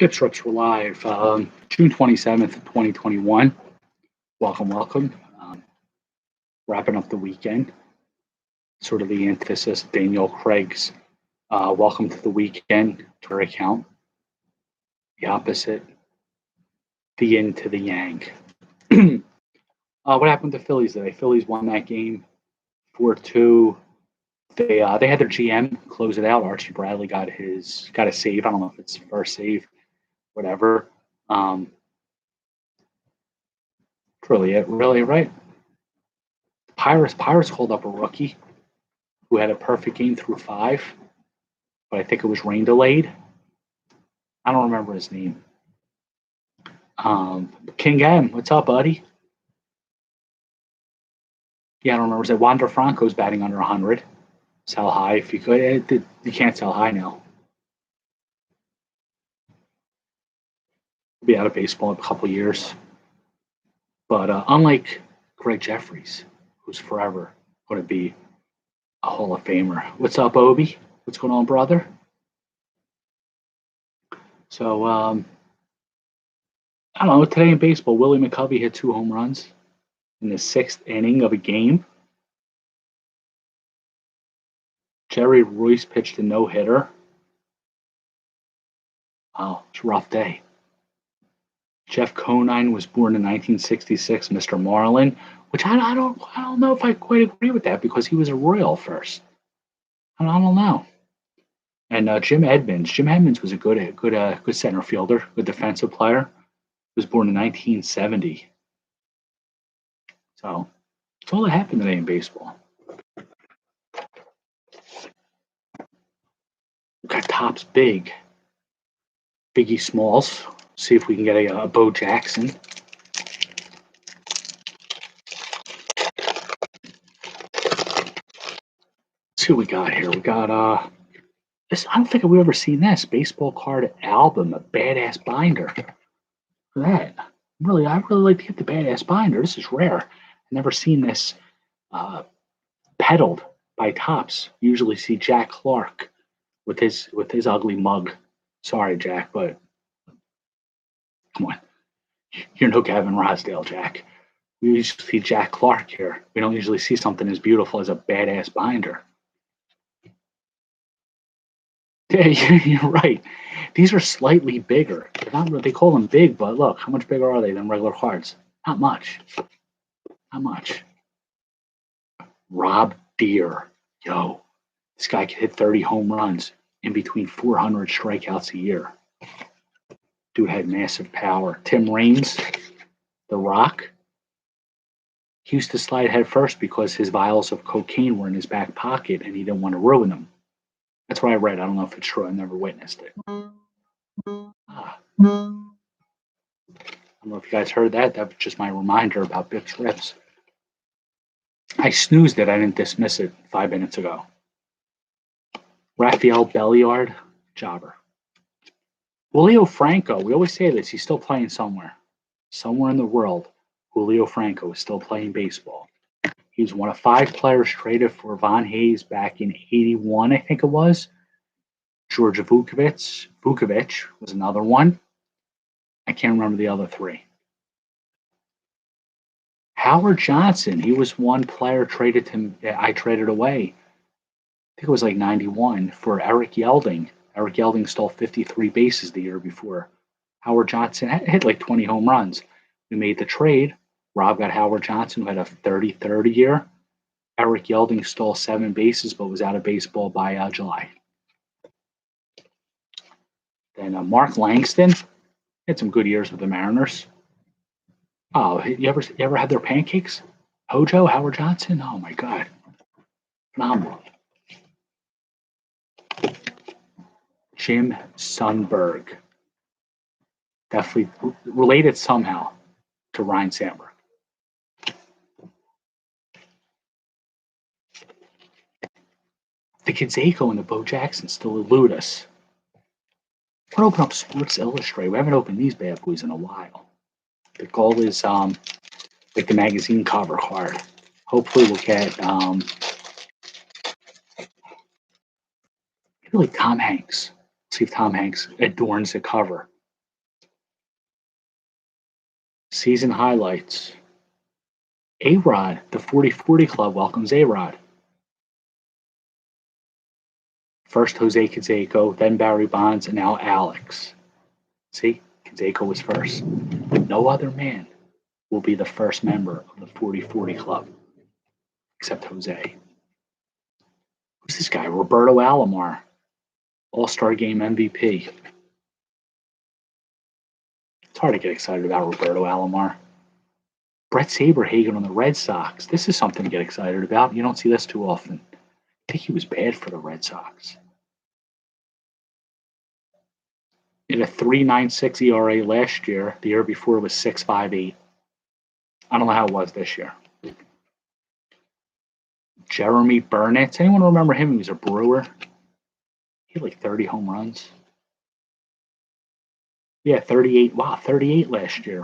Bps Rps were live June 27th, 2021. Welcome, welcome. Wrapping up the weekend. Sort of the antithesis of Daniel Craig's welcome to the weekend Twitter account. The opposite, the yin to the yang. What happened to Phillies today? Phillies won that game 4-2. They had their GM close it out. Archie Bradley got a save. I don't know if it's first save, whatever. Really it, really, right? Pirates called up a rookie who had a perfect game through 5, but I think it was rain delayed. I don't remember his name. King M, what's up, buddy? Yeah, I don't remember. Was it Wander Franco's batting under 100? Sell high if you could. You can't sell high now. He'll be out of baseball in a couple years. But unlike Greg Jeffries, who's forever going to be a Hall of Famer. What's up, Obi? What's going on, brother? So, I don't know. Today in baseball, Willie McCovey hit 2 home runs in the 6th inning of a game. Jerry Royce pitched a no-hitter. Wow, it's a rough day. Jeff Conine was born in 1966, Mr. Marlin, which I don't know if I quite agree with that because he was a Royal first. I don't know. And Jim Edmonds was a good center fielder, good defensive player. He was born in 1970. So it's all that happened today in baseball. We've got Topps Big, Biggie Smalls. See if we can get a Bo Jackson. Let's see what we got here. We got this. I don't think we've ever seen this baseball card album, a badass binder. Look at that. I really like to get the badass binder. This is rare. I've never seen this peddled by Topps. Usually see Jack Clark with his ugly mug. Sorry, Jack, but come on. You're no Gavin Rosdale, Jack. We usually see Jack Clark here. We don't usually see something as beautiful as a badass binder. Yeah, you're right. These are slightly bigger. They call them big, but look, how much bigger are they than regular cards? Not much. Not much. Rob Deere. Yo, this guy could hit 30 home runs in between 400 strikeouts a year. Dude had massive power. Tim Raines, The Rock. He used to slide head first because his vials of cocaine were in his back pocket and he didn't want to ruin them. That's what I read. I don't know if it's true. I never witnessed it. I don't know if you guys heard that. That was just my reminder about Bps Rps. I snoozed it. I didn't dismiss it 5 minutes ago. Rafael Belliard, jobber. Julio Franco. We always say this. He's still playing somewhere. Somewhere in the world, Julio Franco is still playing baseball. He was one of 5 players traded for Von Hayes back in '81, I think it was. George Vukovic was another one. I can't remember the other 3. Howard Johnson, he was one player traded to I traded away. I think it was like '91 for Eric Yelding. Eric Yelding stole 53 bases the year before. Howard Johnson hit like 20 home runs. We made the trade. Rob got Howard Johnson, who had a 30-30 year. Eric Yelding stole 7 bases, but was out of baseball by July. Then Mark Langston had some good years with the Mariners. Oh, you ever had their pancakes? Hojo, Howard Johnson? Oh my God. Phenomenal. Jim Sundberg. Definitely related somehow to Ryan Sandberg. The Canseco and the Bo Jackson still elude us. We'll open up Sports Illustrated. We haven't opened these bad boys in a while. The goal is like the magazine cover card. Hopefully we'll get like Tom Hanks. See if Tom Hanks adorns the cover Season highlights. A-Rod, the 40-40 Club welcomes A-Rod. First Jose Canseco, then Barry Bonds, and now Alex. See, Canseco was first. No other man will be the first member of the 40-40 Club, except Jose. Who's this guy? Roberto Alomar, All-Star Game MVP. It's hard to get excited about Roberto Alomar. Brett Saberhagen on the Red Sox. This is something to get excited about. You don't see this too often. I think he was bad for the Red Sox. In a 3.96 ERA last year, the year before was 6.58. I don't know how it was this year. Jeremy Burnett. Anyone remember him? He was a Brewer. He had like 30 home runs. Yeah, 38. Wow, 38 last year.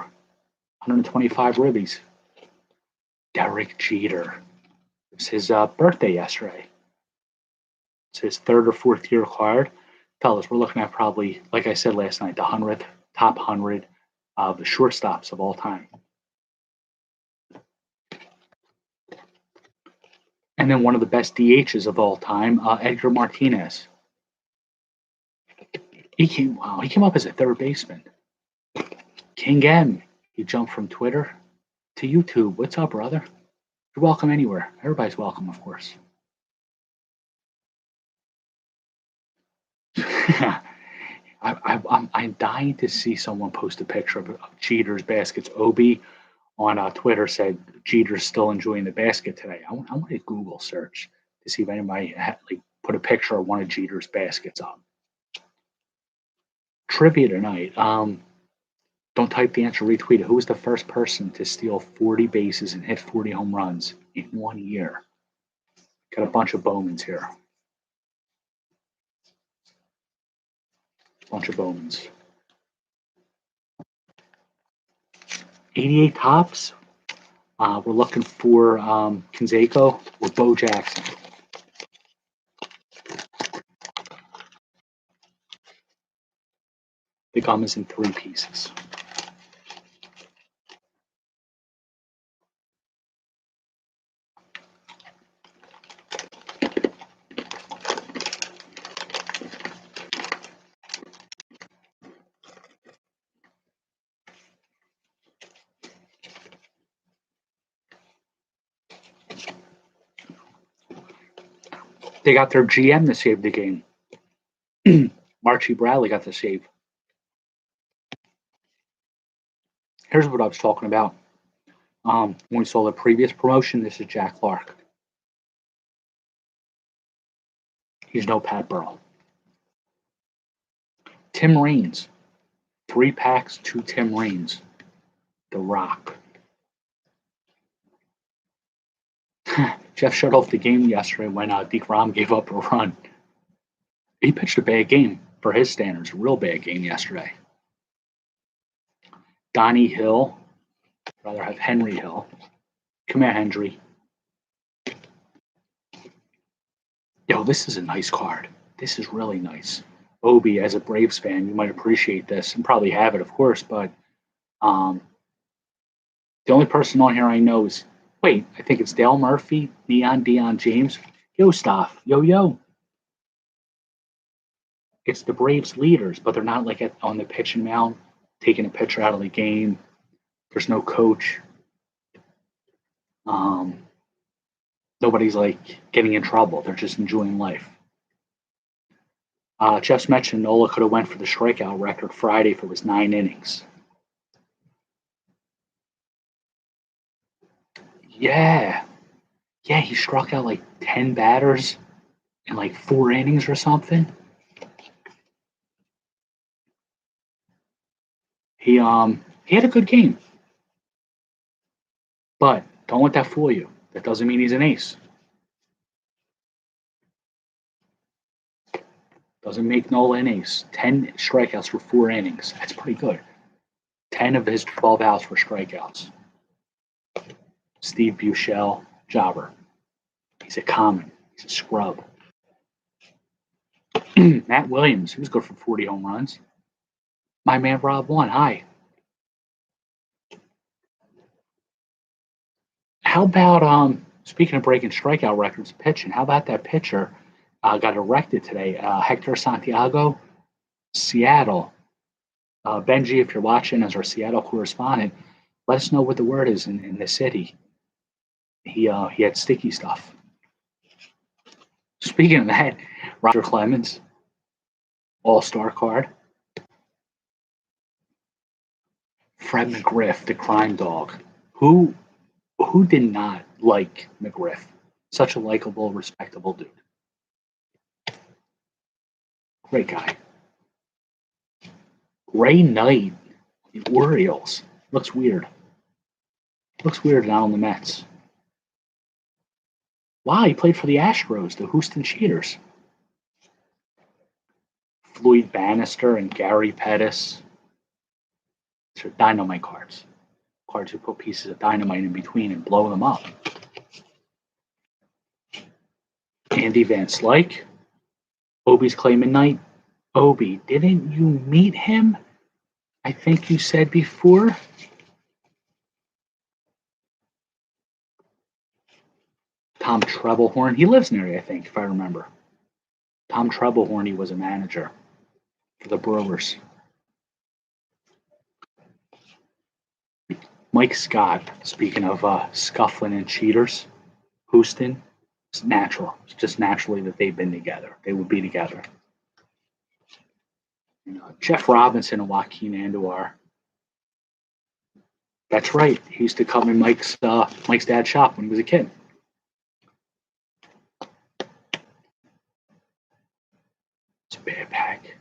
125 ribbies. Derek Jeter. It was his birthday yesterday. It's his third or fourth year acquired. Fellas, we're looking at probably, like I said last night, the 100th, top 100 of the shortstops of all time. And then one of the best DHs of all time, Edgar Martinez. He came up as a third baseman. King M, he jumped from Twitter to YouTube. What's up, brother? You're welcome anywhere. Everybody's welcome, of course. I'm dying to see someone post a picture of Jeter's baskets. Obi on Twitter said Jeter's still enjoying the basket today. I want to Google search to see if anybody put a picture of one of Jeter's baskets up. Trivia tonight. Don't type the answer, retweet it. Who was the first person to steal 40 bases and hit 40 home runs in 1 year? Got a bunch of Bowmans here. Bunch of Bowmans. 88 tops. We're looking for Canseco or Bo Jackson. The gum is in 3 pieces. They got their GM to save the game. Marchie Bradley got the save. Here's what I was talking about. When we saw the previous promotion, this is Jack Clark. He's no Pat Burrell. Tim Raines. 3 packs to Tim Raines. The Rock. Jeff shut off the game yesterday when DeGrom gave up a run. He pitched a bad game for his standards. A real bad game yesterday. Donnie Hill. Rather have Henry Hill. Come here, Hendry. Yo, this is a nice card. This is really nice. Obi, as a Braves fan, you might appreciate this and probably have it, of course, but the only person on here I know is, wait, I think it's Dale Murphy, Neon Dion James. Yo, Staff. Yo. It's the Braves leaders, but they're not on the pitching mound, taking a pitcher out of the game. There's no coach. Nobody's getting in trouble. They're just enjoying life. Jeff's mentioned Nola could have went for the strikeout record Friday if it was 9 innings. Yeah, he struck out 10 batters in 4 innings or something. He had a good game. But don't let that fool you. That doesn't mean he's an ace. Doesn't make Nola an ace. 10 strikeouts for 4 innings. That's pretty good. 10 of his 12 outs were strikeouts. Steve Buechele, jobber. He's a common. He's a scrub. Matt Williams, he was good for 40 home runs. My man Rob won. Hi. How about speaking of breaking strikeout records, pitching? How about that pitcher got erected today? Hector Santiago, Seattle. Benji, if you're watching as our Seattle correspondent, let us know what the word is in the city. He had sticky stuff. Speaking of that, Roger Clemens, All-Star card. Fred McGriff, the crime dog. Who did not like McGriff? Such a likable, respectable dude. Great guy. Ray Knight, the Orioles. Looks weird. Looks weird now on the Mets. Wow, he played for the Astros, the Houston Cheaters. Floyd Bannister and Gary Pettis. These are dynamite cards. Cards who put pieces of dynamite in between and blow them up. Andy Van Slyke. Obi's claiming night. Obi, didn't you meet him? I think you said before. Tom Treblehorn. He lives near you, I think, if I remember. Tom Treblehorn, he was a manager for the Brewers. Mike Scott, speaking of scuffling and cheaters, Houston, it's natural. It's just naturally that they've been together. They would be together. Jeff Robinson and Joaquin Andujar. That's right. He used to come in Mike's dad's shop when he was a kid. It's a bad pack.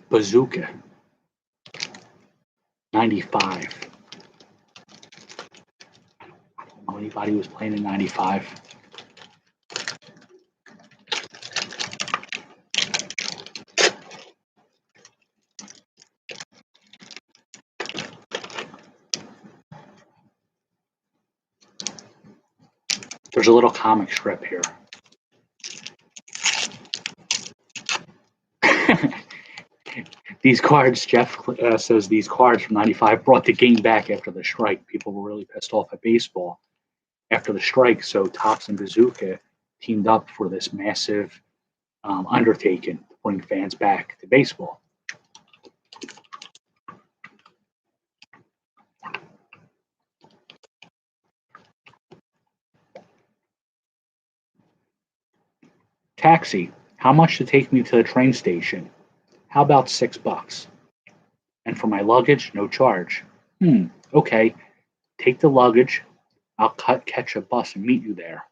Bazooka. 95. I don't know anybody who was playing in 95. There's a little comic strip here. These cards, Jeff says these cards from 95 brought the game back after the strike. People were really pissed off at baseball after the strike. So Topps and Bazooka teamed up for this massive undertaking to bring fans back to baseball. Taxi, how much to take me to the train station? How about $6? And for my luggage, no charge. Okay. Take the luggage. I'll catch a bus and meet you there.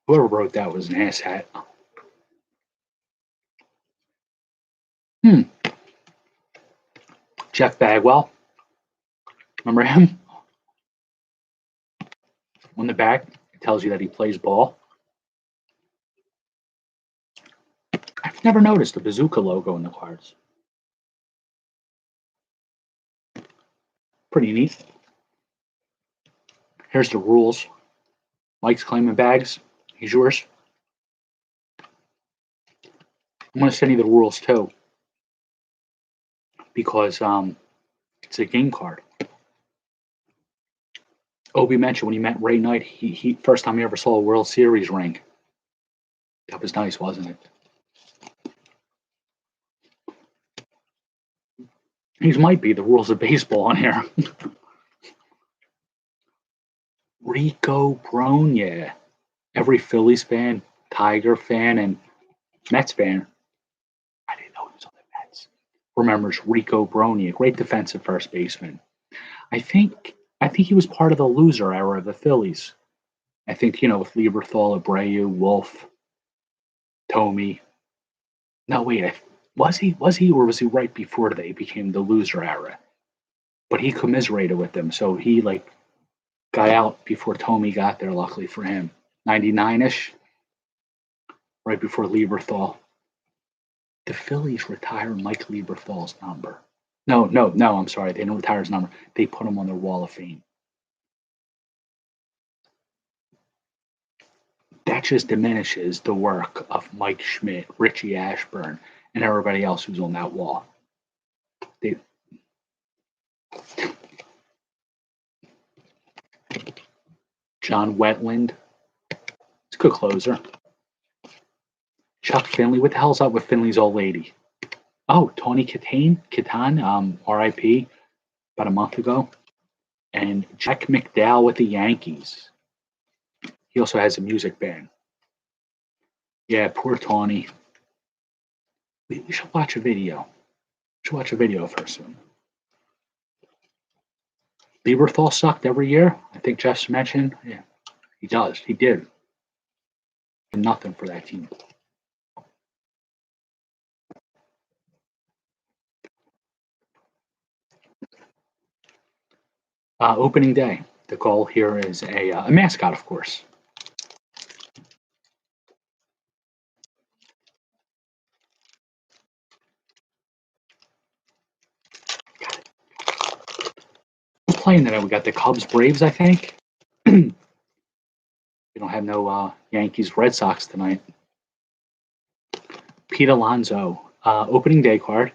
Whoever wrote that was an asshat. Jeff Bagwell. Remember him? On the back, it tells you that he plays ball. I've never noticed the Bazooka logo in the cards. Pretty neat. Here's the rules. Mike's claiming bags. He's yours. I'm going to send you the rules too, because it's a game card. Obi mentioned when he met Ray Knight, he first time he ever saw a World Series ring. That was nice, wasn't it? These might be the rules of baseball on here. Rico Bronya. Every Phillies fan, Tiger fan, and Mets fan, I didn't know he was on the Mets, remembers Rico Bronya, great defensive first baseman. I think he was part of the loser era of the Phillies. I think, with Lieberthal, Abreu, Wolf, Tomey. No, wait, was he, or was he right before they became the loser era? But he commiserated with them, so he got out before Tomey got there, luckily for him. 99-ish, right before Lieberthal. The Phillies retired Mike Lieberthal's number. No, I'm sorry. They didn't retire his number. They put him on their Wall of Fame. that just diminishes the work of Mike Schmidt, Richie Ashburn, and everybody else who's on that wall. They, John Wetland, it's a good closer. Chuck Finley, what the hell's up with Finley's old lady? Oh, Tony Katan, RIP, about a month ago. And Jack McDowell with the Yankees. He also has a music band. Yeah, poor Tawny. We should watch a video. We should watch a video first. Lieberthal sucked every year. I think Jeff's mentioned. Yeah, he does. He did. Nothing for that team. Opening day. The goal here is a mascot, of course. Playing tonight, we got the Cubs, Braves, I think. We don't have no Yankees, Red Sox tonight. Pete Alonso, opening day card.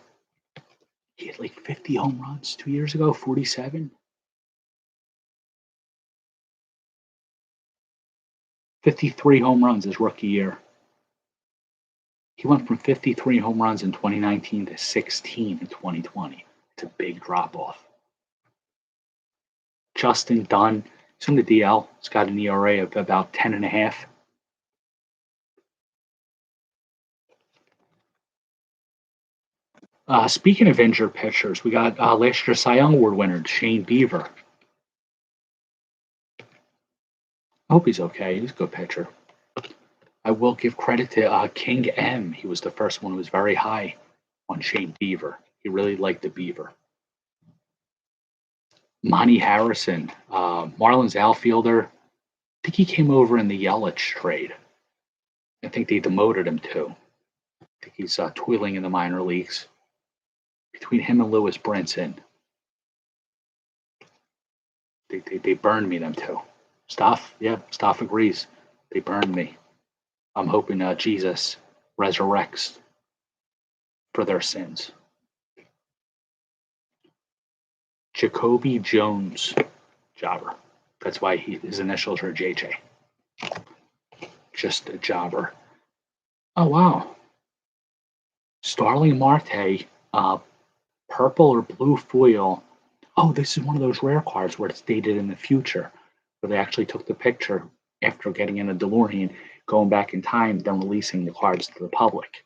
He had like 50 home runs 2 years ago, 47. 53 home runs his rookie year. He went from 53 home runs in 2019 to 16 in 2020. It's a big drop off. Justin Dunn, he's on the DL. He's got an ERA of about 10.5. Speaking of injured pitchers, we got last year's Cy Young Award winner, Shane Bieber. I hope he's okay. He's a good pitcher. I will give credit to King M. He was the first one who was very high on Shane Bieber. He really liked the Beaver. Monty Harrison, Marlins outfielder. I think he came over in the Yelich trade. I think they demoted him too. I think he's toiling in the minor leagues. Between him and Lewis Brinson, they burned me, them two. Staff, yeah, Staff agrees. They burned me. I'm hoping Jesus resurrects for their sins. Jacoby Jones, jobber. That's why his initials are JJ. Just a jobber. Oh, wow. Starling Marte, purple or blue foil. Oh, this is one of those rare cards where it's dated in the future, where they actually took the picture after getting in a DeLorean, going back in time, then releasing the cards to the public.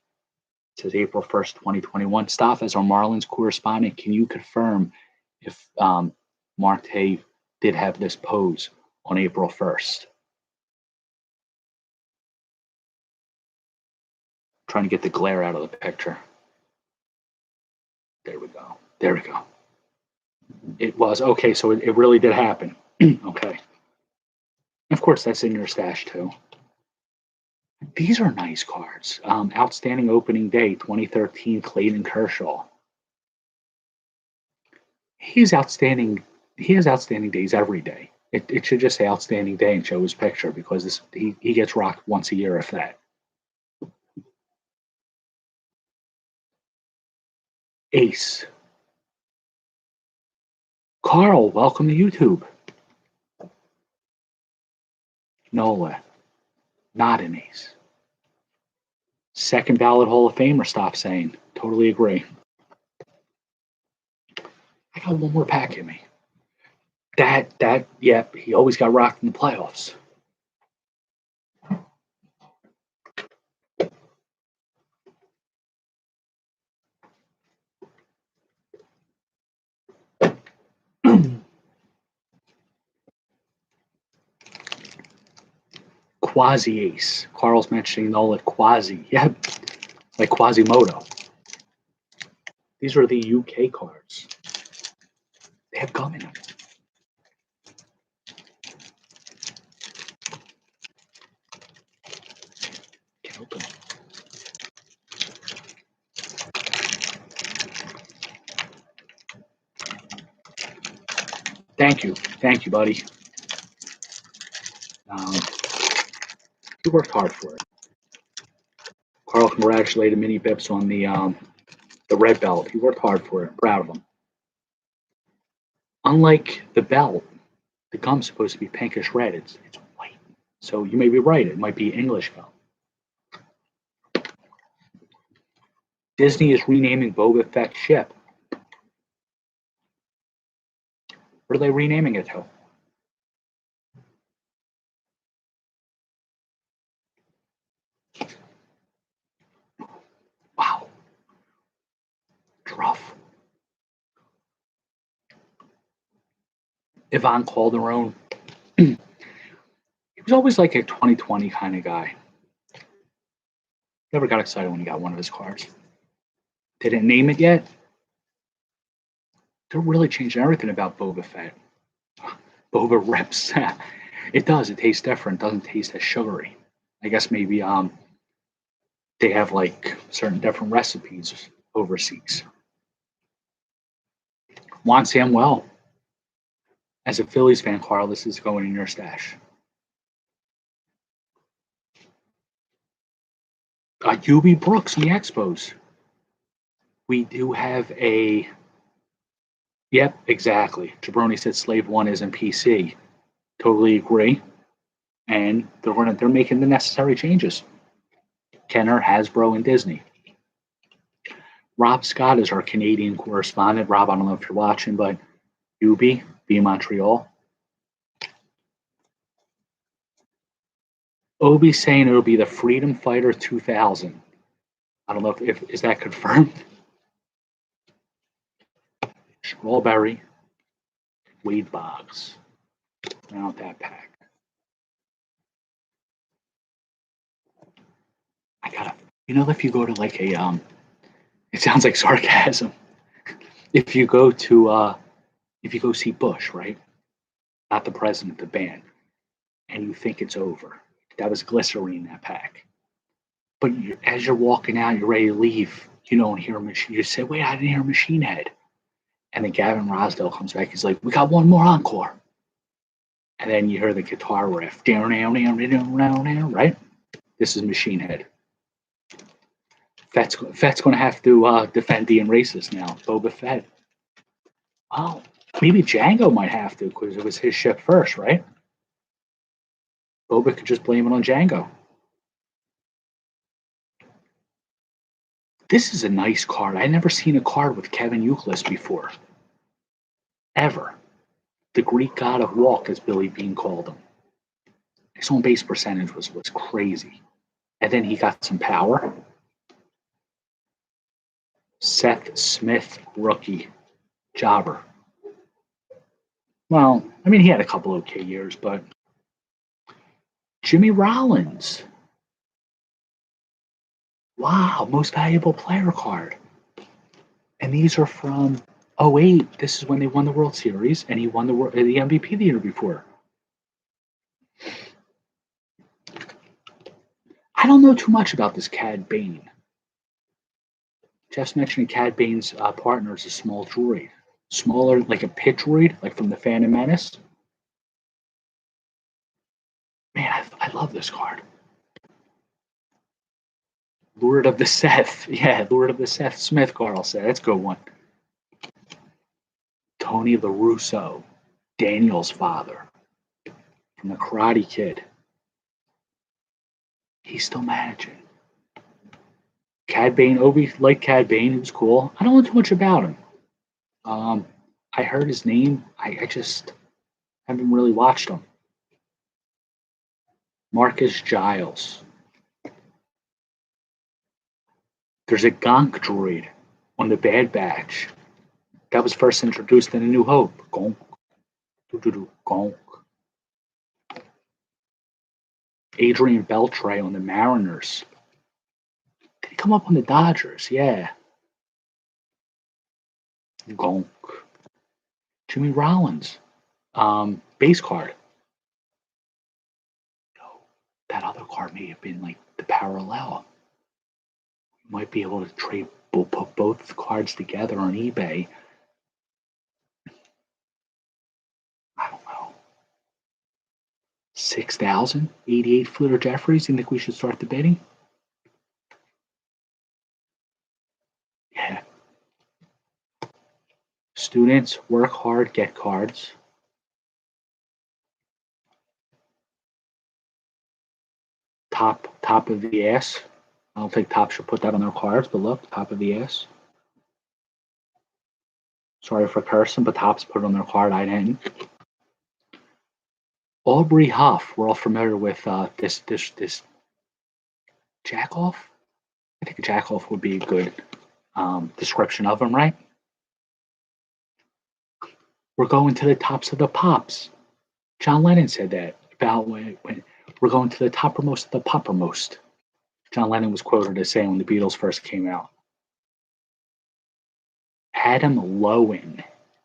It says April 1st, 2021. Staff, as our Marlins correspondent, can you confirm if Marte did have this pose on April 1st? Trying to get the glare out of the picture. There we go. There we go. It was. Okay, so it really did happen. Okay. Of course, that's in your stash too. These are nice cards. Outstanding opening day, 2013, Clayton Kershaw. He's outstanding. He has outstanding days every day. It should just say outstanding day and show his picture because he gets rocked once a year, if that. Ace. Carl, welcome to YouTube. Nola. Not an ace. Second ballot Hall of Famer, stop saying. Totally agree. I got one more pack in me. Yep, he always got rocked in the playoffs. Quasi ace. Carl's mentioning Nola Quasi. Yeah, like Quasimodo. These are the UK cards. They have gum in them. Can't open them. Thank you, buddy. He worked hard for it. Carl congratulated Mini Bips on the red belt. He worked hard for it. Proud of him. Unlike the belt, the gum's supposed to be pinkish red. It's white. So you may be right. It might be English gum. Disney is renaming Boba Fett's ship. What are they renaming it to? Wow. Rough. Yvonne Calderon. He was always like a 2020 kind of guy. Never got excited when he got one of his cards. They didn't name it yet. They're really changing everything about Boba Fett. Boba Reps. It does. It tastes different. It doesn't taste as sugary. I guess maybe they have like certain different recipes overseas. Juan Samuel. As a Phillies fan, Carl, this is going in your stash. UB Brooks in the Expos. We do have a. Yep, exactly. Jabroni said Slave 1 isn't PC. Totally agree. And they're making the necessary changes. Kenner, Hasbro, and Disney. Rob Scott is our Canadian correspondent. Rob, I don't know if you're watching, but UB, be Montreal. Obi's saying it'll be the Freedom Fighter 2000. I don't know if is that confirmed. Strawberry, Wade Boggs. Now that pack. I gotta, if you go to like a, it sounds like sarcasm. If you go see Bush, right? Not the president, the band, and you think it's over. That was glycerine in that pack. But as you're walking out, you're ready to leave. You don't hear a machine. You say, "Wait, I didn't hear a Machine Head." And then Gavin Rosdale comes back. He's like, "We got one more encore." And then you hear the guitar riff. Right? This is Machine Head. Fett's going to have to defend being racist now. Boba Fett. Oh, maybe Django might have to because it was his ship first, right? Boba could just blame it on Django. This is a nice card. I've never seen a card with Kevin Euclid before. Ever. The Greek god of walk, as Billy Bean called him. His on base percentage was crazy. And then he got some power. Seth Smith, rookie. Jobber. Well, I mean, he had a couple okay years, but Jimmy Rollins. Wow, most valuable player card. And these are from 08. This is when they won the World Series, and he won the MVP the year before. I don't know too much about this Cad Bane. Jeff's mentioning Cad Bane's partner is a small droid. Smaller, like a pit droid, like from the Phantom Menace. Man, I love this card. Lord of the Seth. Yeah, Lord of the Seth Smith, Carl said. That's a good one. Tony LaRusso, Daniel's father, from the Karate Kid. He's still managing. Cad Bane, Obi liked Cad Bane. He was cool. I don't know too much about him. I heard his name. I just haven't really watched him. Marcus Giles. There's a Gonk droid on the Bad Batch. That was first introduced in A New Hope. Gonk. Gonk. Adrian Beltre on the Mariners. Did he come up on the Dodgers? Yeah. Gonk. Jimmy Rollins. Base card. No, that other card may have been like the parallel. You might be able to put both cards together on eBay. I don't know. 6,000. 88 Fleer Jeffries. You think we should start the bidding? Yeah. Students, work hard, get cards. Top of the ass. I don't think Top should put that on their cards, but look, top of the ass. Sorry for cursing, but Top's put it on their card. I didn't. Aubrey Huff. We're all familiar with this Jackoff. I think Jackoff would be a good description of him, right? We're going to the tops of the pops. John Lennon said that about when we're going to the toppermost of the poppermost. John Lennon was quoted as saying when the Beatles first came out. Adam Lowen.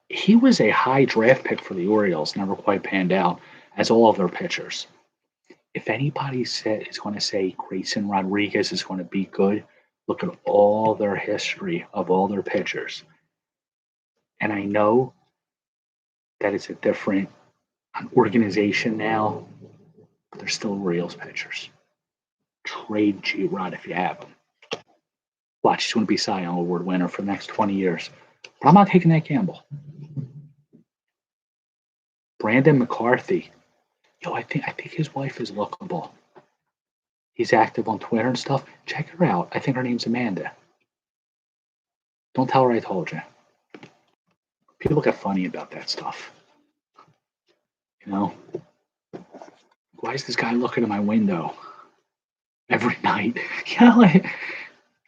He was a high draft pick for the Orioles, never quite panned out, as all of their pitchers. If anybody is going to say Grayson Rodriguez is going to be good, look at all their history of all their pitchers. And I know that it's a different organization now, but they're still Orioles pitchers. Trade G-Rod if you have him. Watch, he's going to be Cy Young Award winner for the next 20 years. But I'm not taking that gamble. Brandon McCarthy. Yo, I think his wife is lookable. He's active on Twitter and stuff. Check her out. I think her name's Amanda. Don't tell her I told you. People get funny about that stuff. You know? Why is this guy looking at my window every night? You know, like,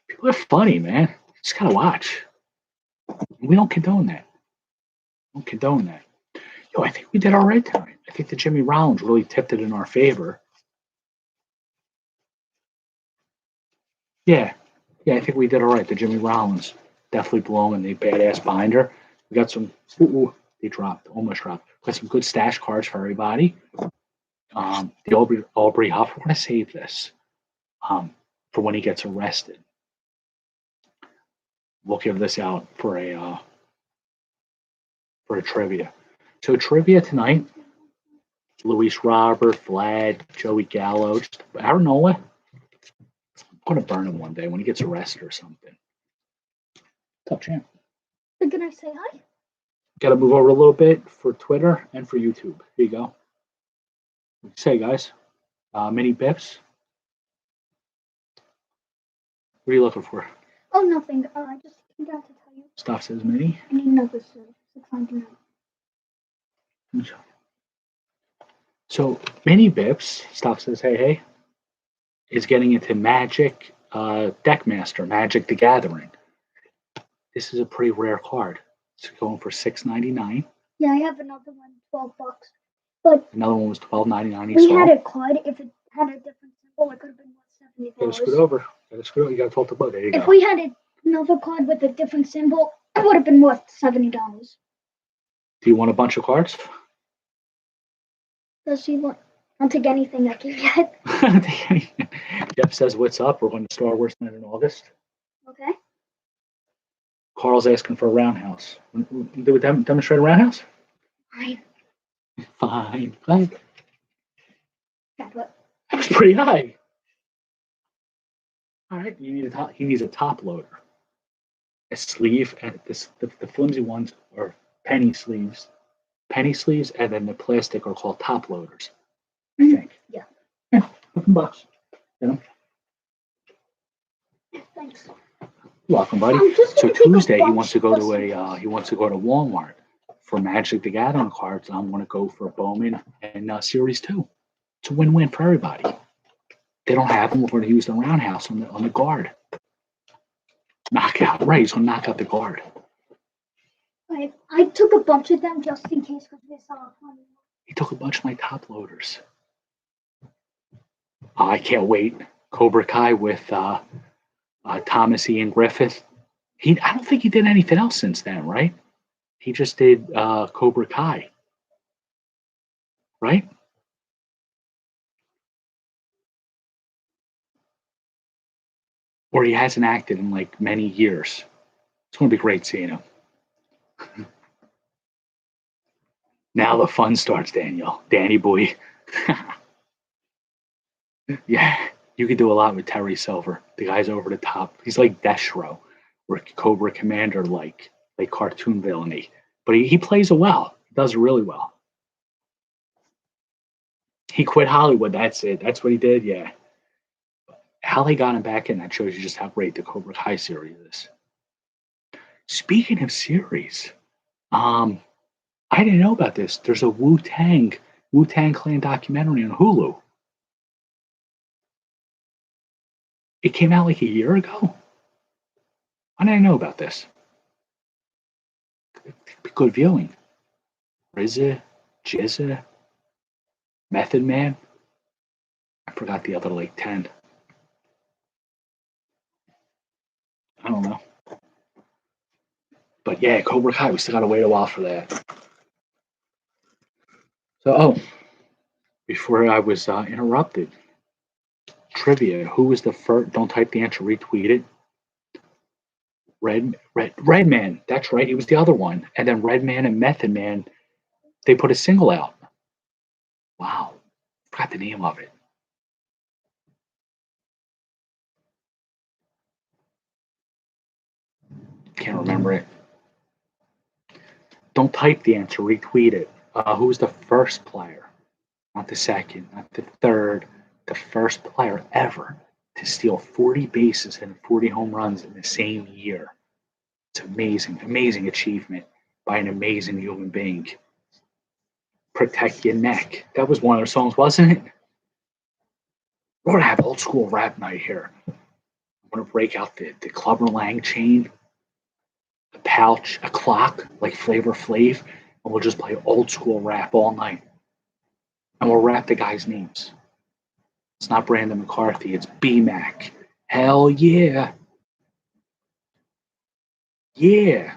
people are funny, man. You just gotta watch. We don't condone that. We don't condone that. Yo, I think we did all right tonight. I think the Jimmy Rollins really tipped it in our favor. Yeah, I think we did all right. The Jimmy Rollins definitely blowing the badass binder. We got some. They dropped, almost dropped. Got some good stash cards for everybody. The Aubrey Huff. We're gonna save this for when he gets arrested. We'll give this out for a trivia. So trivia tonight: Luis Robert, Vlad, Joey Gallo, just Aaron Nola. I'm gonna burn him one day when he gets arrested or something. What's up, champ? Can I say hi? Got to move over a little bit for Twitter and for YouTube. Here you go. Say, guys, mini Bps. What are you looking for? Oh, nothing. I just came down to tell you. Stuff says mini. I need another 699. So mini Bps. Stuff says, hey, is getting into Magic Deckmaster, Magic the Gathering. This is a pretty rare card. It's going for $6.99. Yeah, I have another one, $12. But another one was $12.99. We had a card. If it had a different symbol, it could have been worth $70. Gotta scoot over. You gotta talk to Bud. There you go. If we had another card with a different symbol, it would have been worth $70. Do you want a bunch of cards? Does he want? I'll take anything I can get. Jeff says, "What's up? We're going to Star Wars night in August." Okay. Carl's asking for a roundhouse. Do we demonstrate a roundhouse? Fine. Fine. That was pretty high. All right. He needs a top loader, a sleeve, and the flimsy ones are penny sleeves, and then the plastic are called top loaders. I think. Yeah. $15. You know? Thanks. You're welcome, buddy. So Tuesday he wants to go to Walmart for Magic the Gathering cards. I'm going to go for Bowman and Series 2. It's a win-win for everybody. They don't have them. We're going to use the roundhouse on the guard. Knockout. Right, he's going to knock out the guard. I took a bunch of them just in case because they saw funny. He took a bunch of my top loaders. I can't wait. Cobra Kai with Thomas Ian Griffith. I don't think he did anything else since then, right? He just did Cobra Kai. Right? Or he hasn't acted in like many years. It's going to be great seeing him. Now the fun starts, Daniel. Danny boy. Yeah, you could do a lot with Terry Silver. The guy's over the top. He's like Destro or Cobra Commander, like cartoon villainy. But he plays it well. He does really well. He quit Hollywood. That's it. That's what he did. Yeah. How they got him back in, that shows you just how great the Cobra Kai series is. Speaking of series, I didn't know about this. There's a Wu-Tang Clan documentary on Hulu. It came out like a year ago. I didn't know about this. Good viewing. RZA, Jizza, Method Man. I forgot the other like 10. I don't know. But yeah, Cobra Kai, we still gotta wait a while for that. So, before I was interrupted, trivia. Who was the first? Don't type the answer, retweet it. Redman. That's right. He was the other one. And then Redman and Method Man, they put a single out. Wow. Forgot the name of it. Can't remember it. Don't type the answer, retweet it. Who was the first player? Not the second, not the third, the first player ever to steal 40 bases and 40 home runs in the same year. It's amazing, amazing achievement by an amazing human being. Protect your neck. That was one of their songs, wasn't it? We're gonna have old school rap night here. I'm gonna break out the Clubber Lang chain, a pouch, a clock, like Flavor Flav, and we'll just play old school rap all night. And we'll rap the guys' names. It's not Brandon McCarthy, it's B-Mac. Hell yeah. Yeah.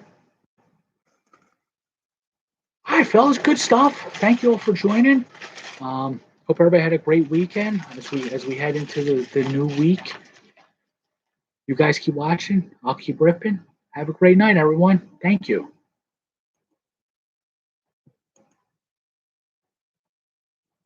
All right, fellas, good stuff. Thank you all for joining. Hope everybody had a great weekend as we head into the new week. You guys keep watching. I'll keep ripping. Have a great night, everyone. Thank you.